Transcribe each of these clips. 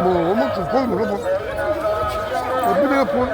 bu olmak için koyma bu. Bir de koy.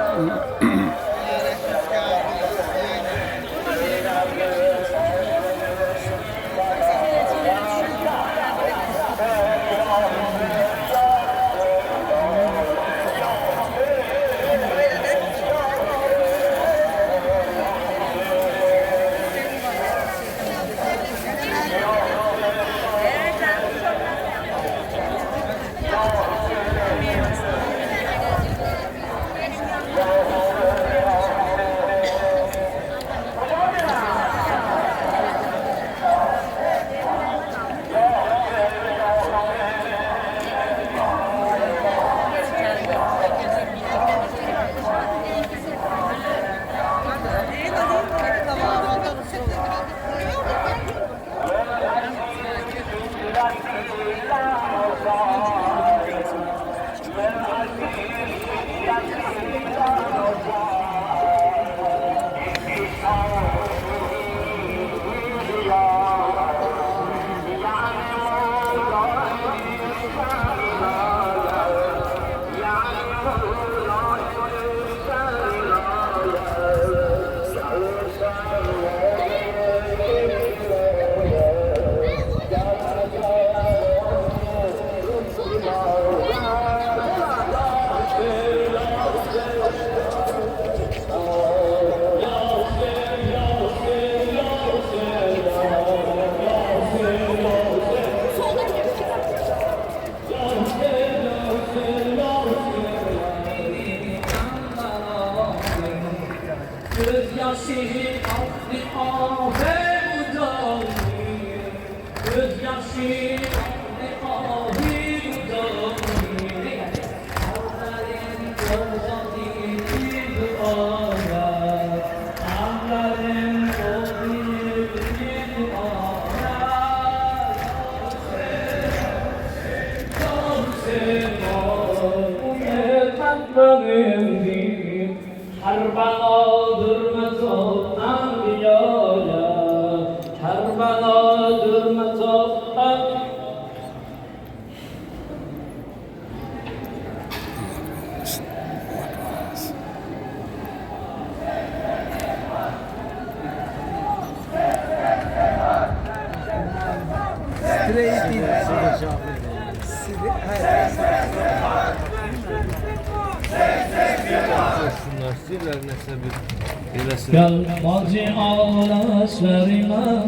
Gel bazı ağlaslarına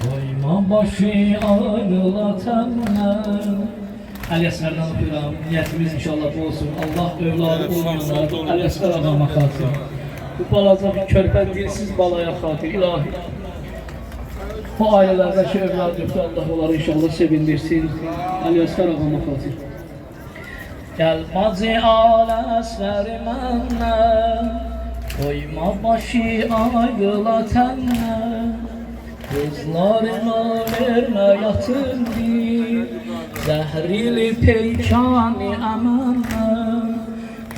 koyma başı ağlatanlar. Əlyəslərdən oxuyuram, niyyətimiz inşallah bu olsun. Allah övladı olmayanlar, Əlyəslər ağama xatir. Bu balaca bir körpə dilsiz balaya xatir, ilahi. Bu ailələrdəki övlad yoxdur, Allah onları inşallah sevindirsin. Əlyəslər ağama xatir. Gel bazı ağlaslarına koyma başı ağlatanlar. Kızlarıma verme yatırdı, zehrili peykanı amanla.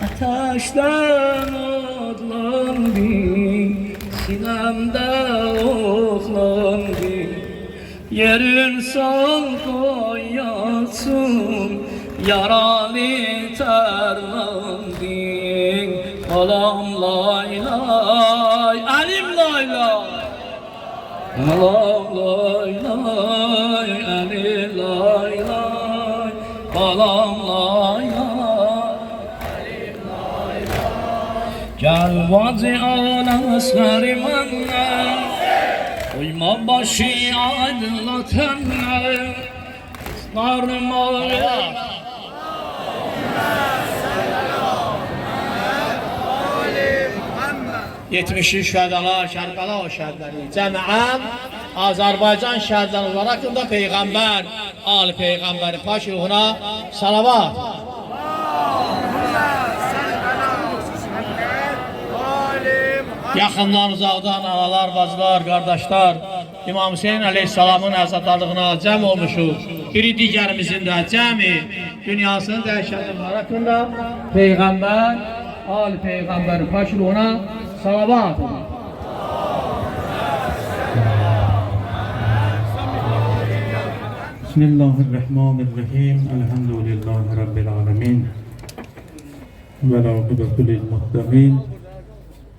Ateşten odlandı, sinemde oklandı. Yerin sol koy yatsın, yaralı terlandın. Alam lay lay, alim lay lay. Alam lay lay, alim lay lay. Alam lay lay, alim lay lay. Gel vazı ağlaslarımanla uyma başı aydınlatanla. Kızlarıma ver 70 şəhidələr, Kərbəla o şəhidləri cəmən Azərbaycan şəhidləri var haqqında Peyğəmbər, Ali Peyğəmbəri paş ruhuna salavat. Yaxınlar, uzaqdan, analar, bacılar, qardaşlar, İmam Hüseyin Aleyhisselamın əzadalığına cəm olmuşuq. Biri digərimizin də cəmi dünyasının dəhşətləri haqqında Peyğəmbər, Ali Peyğəmbəri paş ruhuna salavat. Bismillahirrahmanirrahim. Elhamdülillahi Rabbil alemin. Ve l'âkıbetu lil-muttaqin.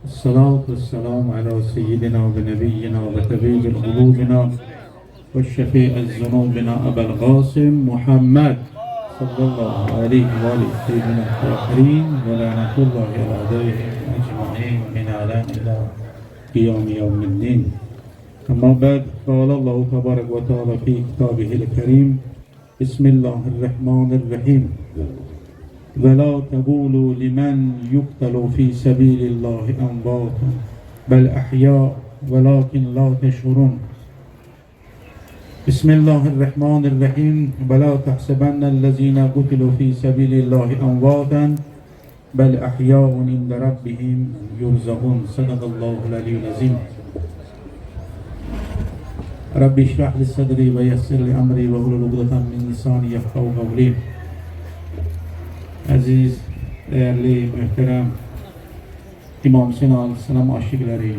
Esselatu vesselamu ala seyyidina ve nebiyyina ve tebibil kulubina ve şefi'ez zunubina Ebel Qasim Muhammed sallallahu aleyhi ve aleyhi seyyidina tahirin ve lanatullahi ala adayhim ecma'in min alan ila qiyam yevmiddin. Amma ba'd, qala Allahu tebarek ve teala fi kitabihil kerim. Bismillahirrahmanirrahim. Ve la tegulu limen yuqtalu fi sabilillahi envatun bel ahya velakin la teşurun. Bismillahirrahmanirrahim. Ve la tahsebennellezine qutilu fi sabilillahi envaten bel ahyaun inde rabbihim yurzakun. Sadakallahul aliyyul azim. Rabbi işrah li sadri ve yessir li amri ve hulul ugdatan min lisani yefkavu kavli. Aziz, değerli, muhterem İmam Hüseyin Aleyhisselam aşıkları,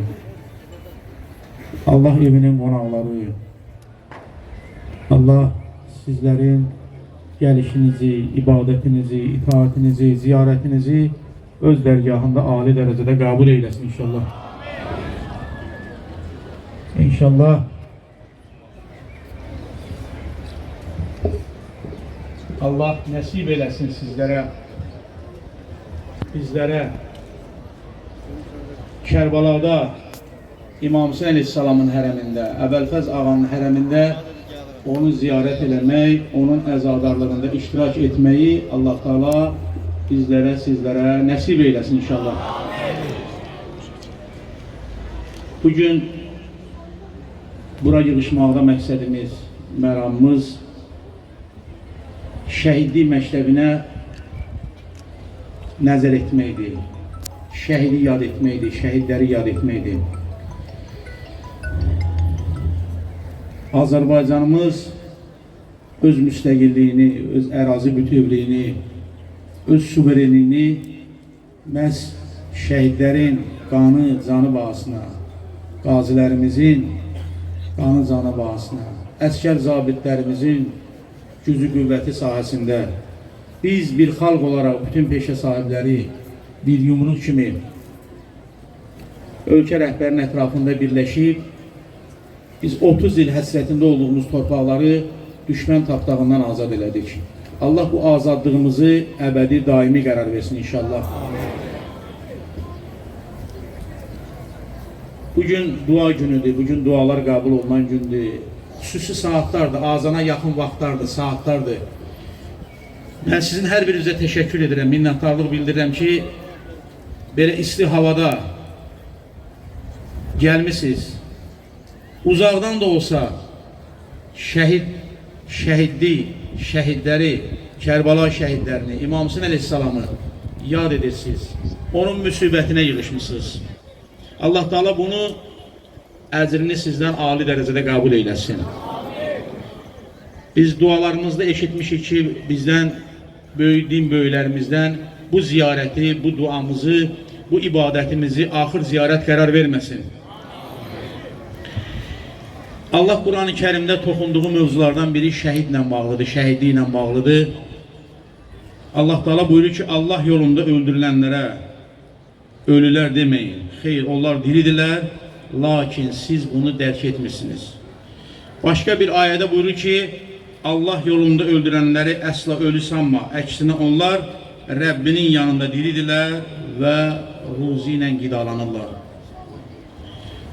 Allah evinin qonaqları, Allah sizlerin gəlişinizi, ibadətinizi, itaatinizi, ziyarətinizi öz dərgahında âli dərəcədə qəbul eyləsin inşallah. İnşallah Allah nəsib eləsin sizlərə, bizlərə Kərbalada İmam Hüseyin Aleyhisselamın hərəmində, Əbəlfəz ağanın hərəmində onu ziyarət eləmək, onun əzadarlığında iştirak etməyi Allah Teala bizlərə, sizlərə nəsib eyləsin inşallah. Bugün bura yığışmaqda məqsədimiz, məramımız şəhidlik məktəbinə nəzər etməkdir, şəhidi yad etməkdir, şəhidləri yad etməkdir. Azərbaycanımız öz müstəqilliyini, öz ərazi bütövlüyünü, öz suverenliyini məhz şəhidlərin qanı, canı bahasına, qazilərimizin qanı, canı bahasına, əskər zabitlərimizin gücü qüvvəti sahəsində biz bir xalq olaraq bütün peşə sahibləri bir yumruq kimi ölkə rəhbərinin ətrafında birləşib biz 30 il həsrətində olduğumuz torpaqları düşmən tapdağından azad elədik. Allah bu azadlığımızı əbədi, daimi qərar versin inşallah. Bugün dua günüdür, bugün dualar qəbul olunan gündür. Xüsusi saatlardır, azana yaxın vaxtlardır, saatlardır. Mən sizin hər birinizə təşəkkür edirəm, minnətdarlıq bildirirəm ki, belə isti havada gəlmişsiniz. Uzaqdan da olsa şəhidləri, Kərbala şəhidlərini, İmam Hüseyin Aleyhisselamı yad edirsiniz. Onun müsibətinə yığışmışsınız. Allah Teala bunu əcrini sizdən âli dərəcədə qəbul eyləsin. Biz dualarımızda eşitmişik ki, bizdən, böyük din böyüklərimizdən bu ziyarəti, bu duamızı, bu ibadətimizi axır ziyarət qərar verməsin. Allah Quran-ı Kərimdə toxunduğu mövzulardan biri şəhidlə bağlıdır, şəhidliklə bağlıdır. Allah Teala buyurur ki, Allah yolunda öldürülənlərə ölülər deməyin. Xeyr, onlar diridirlər. Lakin siz bunu dərk etmirsiniz. Başqa bir ayədə buyurur ki, Allah yolunda öldürənləri əsla ölü sanma. Əksinə onlar Rəbbinin yanında diridirlər və ruzi ilə qidalanırlar.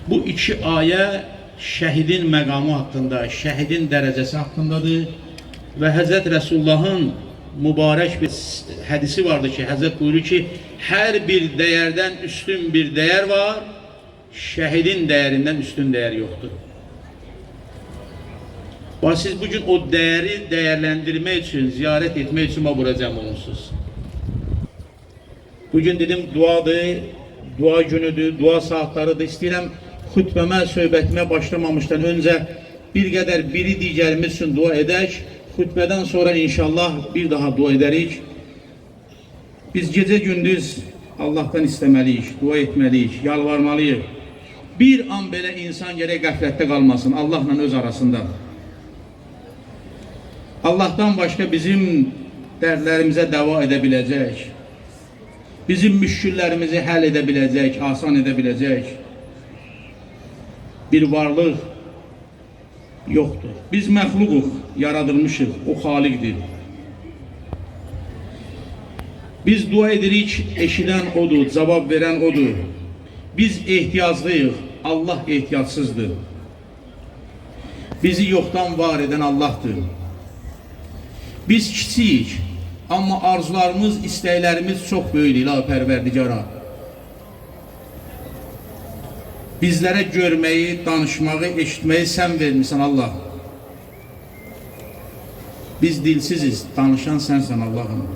Bu iki ayə şəhidin məqamı haqqında, şəhidin dərəcəsi haqqındadır və Həzrət Rəsullahın mübarək bir hədisi vardır ki, Həzrət buyurur ki, hər bir dəyərdən üstün bir dəyər var, şəhidin dəyərindən üstün dəyər yoxdur. Siz bugün o dəyəri dəyərləndirmək üçün, ziyarət etmək üçün bura cəm olunsunuz. Bugün dedim duadır, dua günüdür, dua saatlarıdır. İstəyirəm xütbəmə, söhbətimə başlamamışdan öncə bir qədər biri digərimiz üçün dua edək. Xütbədən sonra inşallah bir daha dua edərik. Biz gecə gündüz Allah'tan istəməliyik, dua etməliyik, yalvarmalıyıq. Bir an belə insan gərək qəflətdə qalmasın Allahla öz arasında. Allah'tan başqa bizim dərdlərimizə dəva edə biləcək, bizim müşküllərimizi həll edə biləcək, asan edə biləcək bir varlıq yoxdur. Biz məxluquq, yaradılmışıq, o xaliqdir. Biz dua edirik, eşidən odur, cavab verən odur. Biz ehtiyaclıyıq, Allah ehtiyacsızdır. Bizi yoxdan var edən Allahdır. Biz kiçiyik, amma arzularımız, istəklərimiz çox böyük İlahi Pərverdigara. Bizlərə görməyi, danışmağı, eşitməyi sən vermirsən Allah. Biz dilsiziz, danışan sənsən Allahım.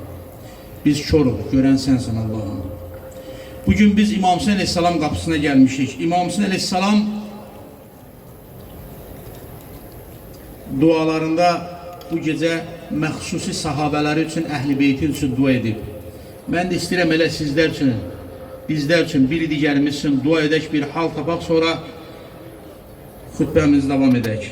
Biz çoruq, görən sənsən Allahım. Bugün biz İmam Hüseyin Aleyhisselam qapısına gəlmişik. İmam Hüseyin Aleyhisselam dualarında bu gecə məxsusi sahabələri üçün, əhl-i beytin üçün dua edib. Mən də istəyirəm elə sizlər üçün, bizlər üçün, biri digərimiz üçün dua edək, bir hal tapaq, sonra xütbəmizi davam edək.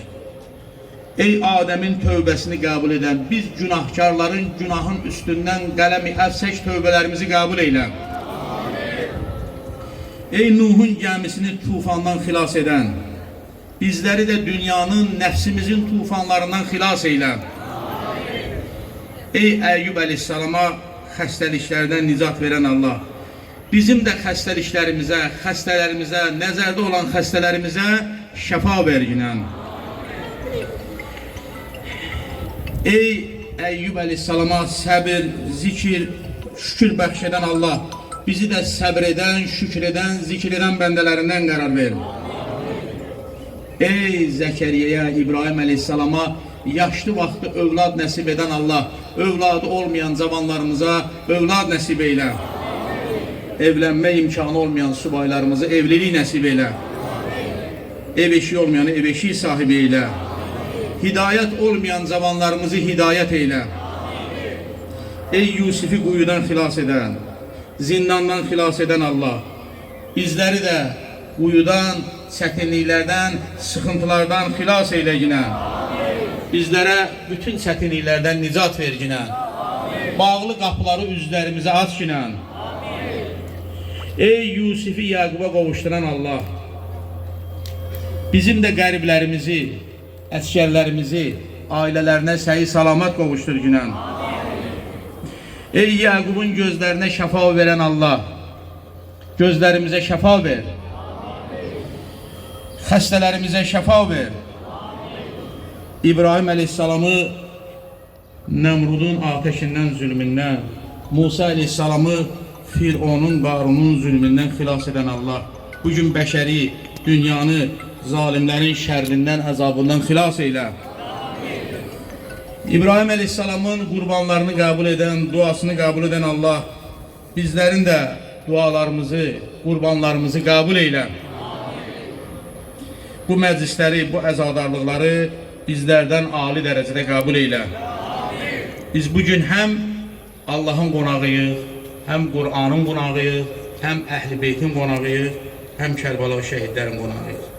Ey Adəmin tövbəsini qəbul edən, biz günahkarların günahın üstündən qələmi əfsək tövbələrimizi qəbul eyləm. Ey Nuhun gəmisini tufandan xilas edən, bizləri də dünyanın, nəfsimizin tufanlarından xilas eyləm. Ey Əyyub Əleyhisselama xəstəliklərdən nicat verən Allah, bizim də xəstəliklərimizə, xəstələrimizə, nəzərdə olan xəstələrimizə şəfa verginən. Ey Əyyub Əleyhisselama səbir, zikir, şükür bəxş edən Allah, bizi də səbr edən, şükür edən, zikir edən bəndələrindən qərar ver. Ey Zəkəriyyəyə, İbrahim Əleyhisselama yaşlı vaxtı övlad nəsib edən Allah, övladı olmayan cavanlarımıza övlad nəsib eylə. Evlənmə imkanı olmayan subaylarımıza evlilik nəsib eylə. Ev eşiği olmayanı ev eşiği sahibi eylə. Hidayət olmayan cavanlarımızı hidayət eylə. Ey Yusifi quyudan xilas edən, zindandan xilas edən Allah, bizləri də quyudan, çətinliklərdən, sıxıntılardan xilas eyləginə. Bizlərə bütün çətinliklərdən nicat verginə. Bağlı qapıları üzlərimizə açginə. Ey Yusifi Yaquba qovuşduran Allah, bizim də qəriblərimizi, əskərlərimizi, ailələrinə səhi salamat qovuşturginə. Ey Yaqubun gözlərinə şəfa verən Allah, gözlərimizə şəfa ver. Xəstələrimizə şəfa ver. İbrahim Əleyhisselamı Nəmrudun ateşindən, zülmündən, Musa Əleyhisselamı Fironun, Qarunun zülmündən xilas edən Allah, bugün bəşəri, dünyanı zalimlərin şərrindən, əzabından xilas eylə. İbrahim Əleyhisselamın qurbanlarını qəbul edən, duasını qəbul edən Allah, bizlərin də dualarımızı, qurbanlarımızı qəbul eylə. Bu məclisləri, bu əzadarlıqları bizlərdən ali dərəcədə qəbul eylə. Biz bugün həm Allahın qonağıyıq, həm Qur'anın qonağıyıq, həm Əhl-i Beytin qonağıyıq, həm Kərbəla şəhidlərin qonağıyıq.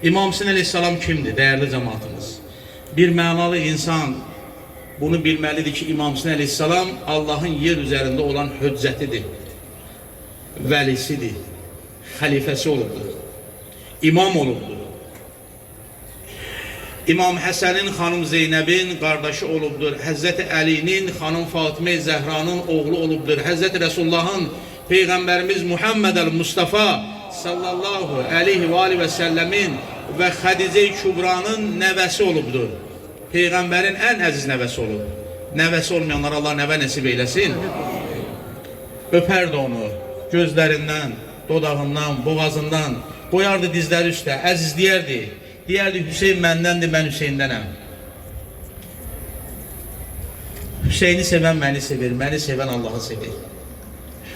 İmam Hüseyin Aleyhisselam kimdir, dəyərli cəmaatımız? Bir mənalı insan bunu bilməlidir ki, İmam Hüseyin Aleyhisselam Allahın yer üzərində olan höccətidir, vəlisidir, xəlifəsi olubdur, imam olubdur. İmam Həsənin xanım Zeynəbin qardaşı olubdur. Həzrəti Əlinin xanım Fatimə Zəhranın oğlu olubdur. Həzrəti Rəsullahın Peyğəmbərimiz Muhammed el-Mustafa sallallahu aleyhi və aleyhi və səlləmin və Xədicə-i Kübranın nəvəsi olubdur. Peyğəmbərin ən əziz nəvəsi olub. Nəvəsi olmayanlara Allah nəvə nəsib eyləsin. Öpərdi onu gözlərindən, dodağından, boğazından, qoyardı dizləri üstə, əzizləyərdi. Deyərdi, Hüseyin məndəndir, mən Hüseyindənəm. Hüseyini sevən məni sevir, məni sevən Allahı sevir.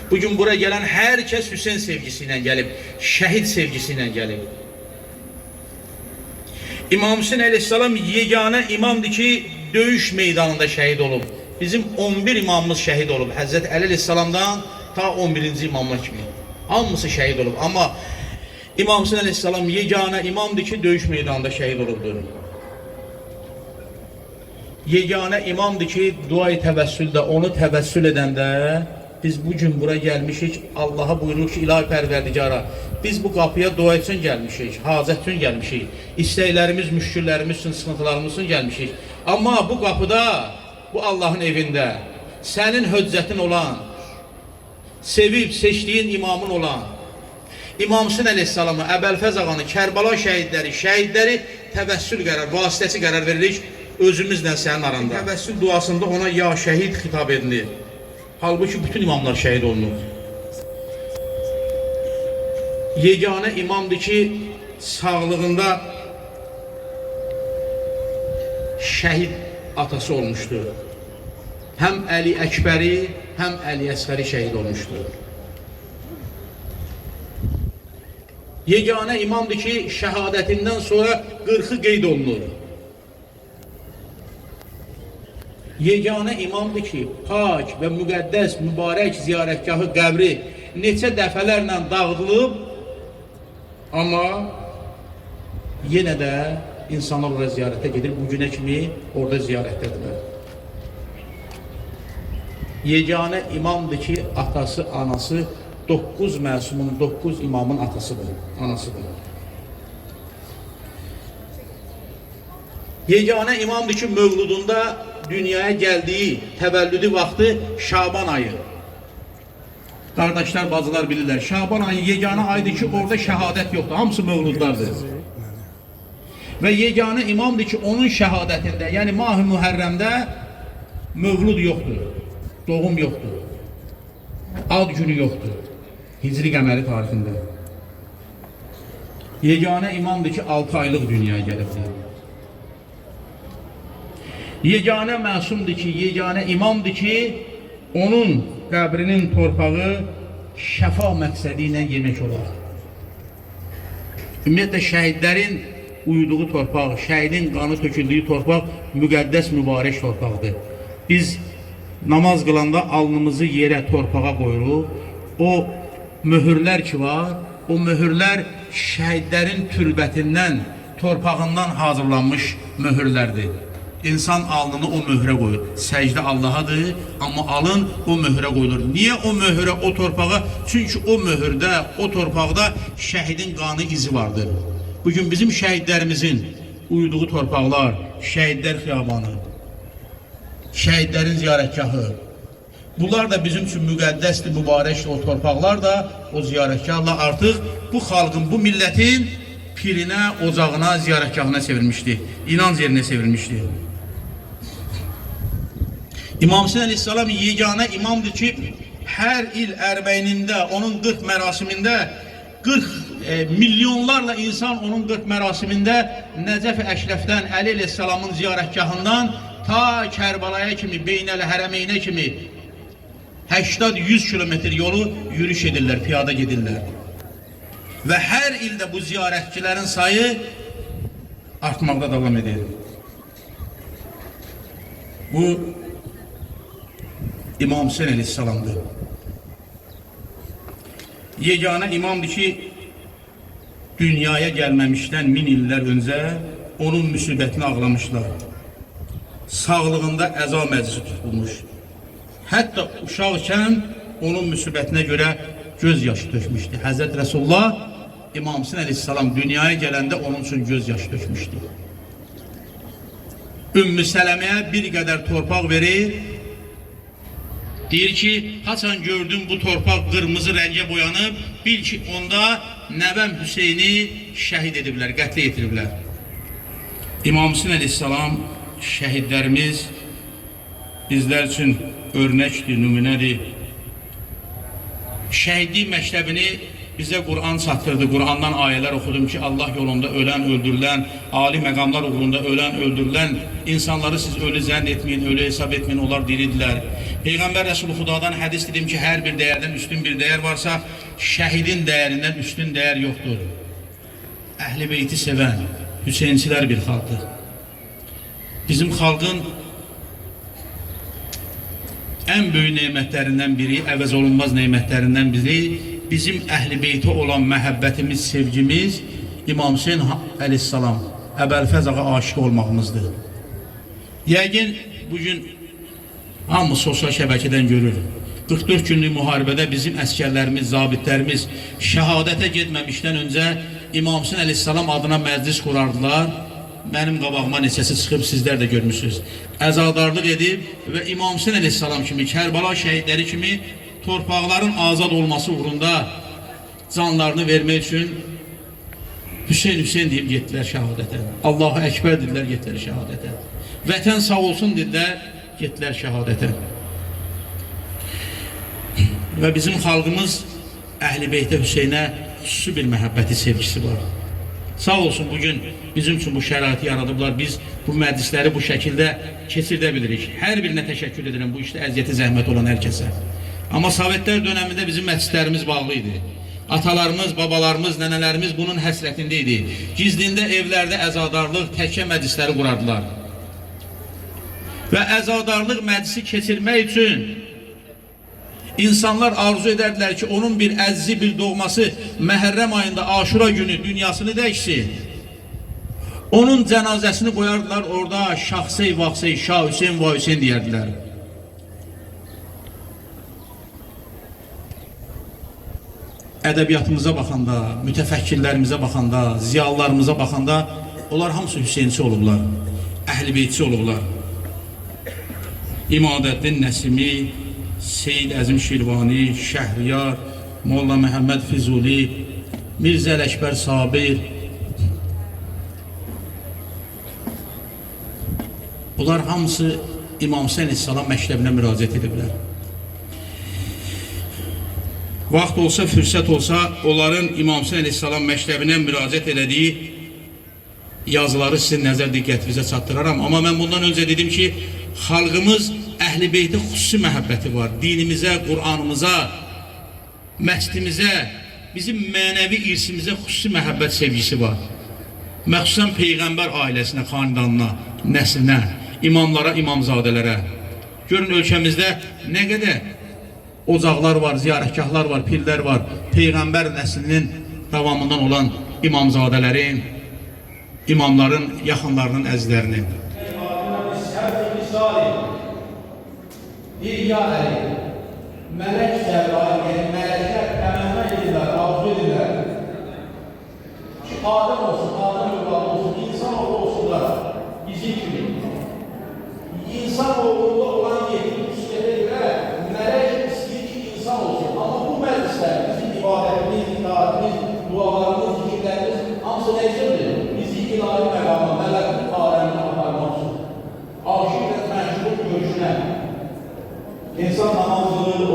Bugün bura gələn hər kəs Hüseyin sevgisi ilə gəlib, şəhid sevgisi ilə gəlib. İmam Hüseyin Aleyhisselam yeganə imamdır ki, döyüş meydanında şəhid olub. Bizim 11 imamımız şəhid olub. Həzrəti Əli Aleyhisselamdan ta 11-ci imamlar kimi. Hamısı şəhid olub. Amma İmam Hüseyin Aleyhisselam yeganə imamdır ki, döyüş meydanında şəhid olubdur. Yeganə imamdır ki, dua-i təvəssüldə onu təvəssül edəndə biz bu gün bura gəlmişik, Allaha buyuruq ki, ilahi pərverdigara, biz bu qapıya dua üçün gəlmişik, hacət üçün gəlmişik, istəklərimiz, müşküllərimiz üçün, sıxıntılarımız üçün gəlmişik. Amma bu qapıda, bu Allahın evində sənin höccətin olan, sevib, seçdiyin imamın olan, İmam Hüseyn əleyhissalamı, Əbəlfəz ağanı, Kərbala şəhidləri təvəssül qərar, vasitəsi qərar veririk özümüzlə sənin aranda. Təvəssül duasında ona ya şəhid xitab edilir. Halbuki bütün imamlar şəhid olunur. Yeganə imamdır ki, sağlığında şəhid atası olmuşdur. Həm Əli Əkbəri, həm Əli Əsğəri şəhid olmuşdur. Yeganə imamdır ki, şəhadətindən sonra 40'ı qeyd olunur. Yeganə imamdır ki, pak və müqəddəs, mübarək ziyarətgahı, qəbri neçə dəfələrlə dağıdılıb, amma yenə də insanlar oraya ziyarətə gedir, bugünə kimi orada ziyarətdədirlər. Yeganə imamdır ki, atası, anası 9 məsumun, 9 imamın atasıdır, anasıdır. Yeganə imamdır ki, mövludunda dünyaya gəldiyi təvəllüdü vaxtı Şaban ayı. Qardaşlar, bacılar bilirlər, Şaban ayı yeganə aydır ki, orada şəhadət yoxdur, hamısı mövludlardır. Və yeganə imamdır ki, onun şəhadətində, yəni Mah-ı Mühərrəmdə mövlud yoxdur, doğum yoxdur, ad günü yoxdur, Hicri qəməri tarixində. Yeganə imamdır ki, 6 aylıq dünyaya gəlibdir. Yeganə məsumdur ki, yeganə imamdır ki, onun qəbrinin torpağı şəfa məqsədi ilə yemək olar. Ümumiyyətlə, şəhidlərin uyuduğu torpaq, şəhidin qanı töküldüyü torpaq müqəddəs, mübarək torpaqdır. Biz namaz qılanda alnımızı yerə, torpağa qoyuruq. O möhürlər ki var, o möhürlər şəhidlərin türbətindən, torpağından hazırlanmış möhürlərdir. İnsan alnını o möhrə qoyur. Səcdə Allahadır, amma alın o möhrə qoyulur. Niyə o möhrə, o torpağa? Çünki o möhürdə, o torpaqda şəhidin qanı izi vardır. Bugün bizim şəhidlərimizin uyuduğu torpaqlar, şəhidlər xiyabanı, şəhidlərin ziyarətgahı, bunlar da bizim üçün müqəddəsdir, mübarəkdir. O torpaqlar da, o ziyarətgahla artıq bu xalqın, bu millətin pirinə, ocağına, ziyarətgahına sevilmişdir. İnanc yerinə sevilmişdir. İmam Hüseyn əleyhissalam yeganə imamdır ki, hər il Ərbəyinində, onun 40 mərasimində 40 milyonlarla insan onun 40 mərasimində Nəcəf-i Əşrəfdən, Əli əleyhissalamın ziyarətgahından ta Kərbalaya kimi, Beynəl Hərəmeynə kimi 80-100 kilometr yolu yürüyüş edirlər, piyada gedirlər. Və hər ildə bu ziyarətçilərin sayı artmaqda davam edir. Bu İmam Hüseyn əleyhissalamdır. Yeganə imamdır ki, dünyaya gəlməmişdən 1000 illər öncə onun müsibətini ağlamışlar. Sağlığında əza məclisi tutulmuş. Hətta uşaqkən onun müsibətinə görə göz yaşı tökmüşdü. Həzrət Rəsulullah İmam Hüseyn əleyhissalam dünyaya gələndə onun üçün göz yaşı tökmüşdü. Ümmü Sələməyə bir qədər torpaq verir. Deyir ki, haçan gördüm bu torpaq qırmızı rəngə boyanıb, bil ki, onda nəvəm Hüseyni şəhid ediblər, qətlə yetiriblər. İmam Hüseyn əleyhissalam şəhidlərimiz bizlər üçün örnəkdir, nümunədir. Şəhidlik məktəbini bizə Qur'an çatdırdı. Qur'andan ayələr oxudum ki, Allah yolunda ölən, öldürülən, ali məqamlar uğrunda ölən, öldürülən insanları siz ölü zənn etməyin, ölü hesab etməyin, onlar diridirlər. Peyğəmbər Rəsulü Xudadan hədis dedim ki, hər bir dəyərdən üstün bir dəyər varsa, şəhidin dəyərindən üstün dəyər yoxdur. Əhl-i beyti sevən, Hüseynçilər bir xalqdır. Bizim xalqın ən böyük nemətlərindən biri, əvəz olunmaz nemətlərindən biri, bizim əhl-i beyti olan məhəbbətimiz, sevgimiz, İmam Hüseyn əleyhissalam, Əbəlfəz ağa aşık olmağımızdır. Yəqin bugün hamı sosial şəbəkədən görür. 44 günlük müharibədə bizim əskərlərimiz, zabitlərimiz şəhadətə getməmişdən öncə İmam Hüseyn əleyhissalam adına məclis qurardılar. Mənim qabağıma neçəsi çıxıb, sizlər də görmüşsünüz. Əzadarlıq edib və İmam Hüseyn əleyhissalam kimi, Kərbəla şəhidləri kimi torpaqların azad olması uğrunda canlarını vermək üçün Hüseyn Hüseyn deyib getdilər şəhadətə. Allahu Əkbər dedilər, getdilər şəhadətə. Vətən sağ olsun dedilər, getdilər şəhadətə. Və bizim xalqımız Əhl-i Beytə Hüseynə xüsusi bir məhəbbəti, sevgisi var. Sağ olsun bugün bizim üçün bu şəraiti yaradıblar. Biz bu məclisləri bu şəkildə keçirdə bilirik. Hər birinə təşəkkür edirəm bu işdə əziyyəti, zəhmət olan hər kəsə. Amma Sovetlər dönəmində bizim məclislərimiz bağlı idi. Atalarımız, babalarımız, nənələrimiz bunun həsrətində idi. Gizlində evlərdə əzadarlıq, təkə məclisləri qurardılar. Və əzadarlıq məclisi keçirmək üçün İnsanlar arzu ederdilər ki, onun bir əzizi, bir doğması Məhərrəm ayında Aşura günü dünyasını dəyişsin. Onun cənazəsini qoyardılar orada, Şahsey, Vaxsey, Şah Hüseyin, Va Hüseyin deyərdilər. Ədəbiyyatımıza baxanda, mütəfəkkirlərimizə baxanda, ziyalılarımıza baxanda onlar hamısı Hüseynçi olublar, Əhl-i Beytçi olublar. İmadəddin Nəsimi, Seyyid Əzim Şirvani, Şəhriyar, Molla Məhəmməd Füzuli, Mirzə Ələkbər Sabir. Bunlar hamısı İmam Hüseyn əleyhissalam məktəbinə müraciət ediblər. Vaxt olsa, fürsət olsa, onların İmam Hüseyn əleyhissalam məktəbinə müraciət elədiyi yazıları sizin nəzər diqqətinizə çatdıraram. Amma mən bundan öncə dedim ki, xalqımız Əhl-i Beytə xüsusi məhəbbəti var. Dinimizə, Qur'anımıza, məscidimizə, bizim mənəvi irsimizə xüsusi məhəbbət sevgisi var. Məxsusən Peyğəmbər ailəsinə, xanidanına, nəslinə, imamlara, imamzadələrə. Görün ölkəmizdə nə qədər ocaqlar var, ziyarətgahlar var, pirlər var. Peyğəmbər nəslinin davamından olan imamzadələrin, imamların, yaxınlarının əzizlərinin. İlya əli, mələk Cəbrail, mələklər təmənnə edirlər, arzu edirlər ki, Adəm olsun, Adəm övladı olsun, insan oğlu olsunlar, bizim kimi. İnsan oğlunda olan yetki xüsusiyyətə görə mələk istəyir ki, insan olsun. Amma bu məclislər, bizim ibadətimiz, itaatimiz, dualarımız, zikirlərimiz hamısı neyəcəkdir? Bizi ilahi məqama, mələklik aləminə aparmaq üçün. Aşıq və məşğul görüşünə, İnsan namazını,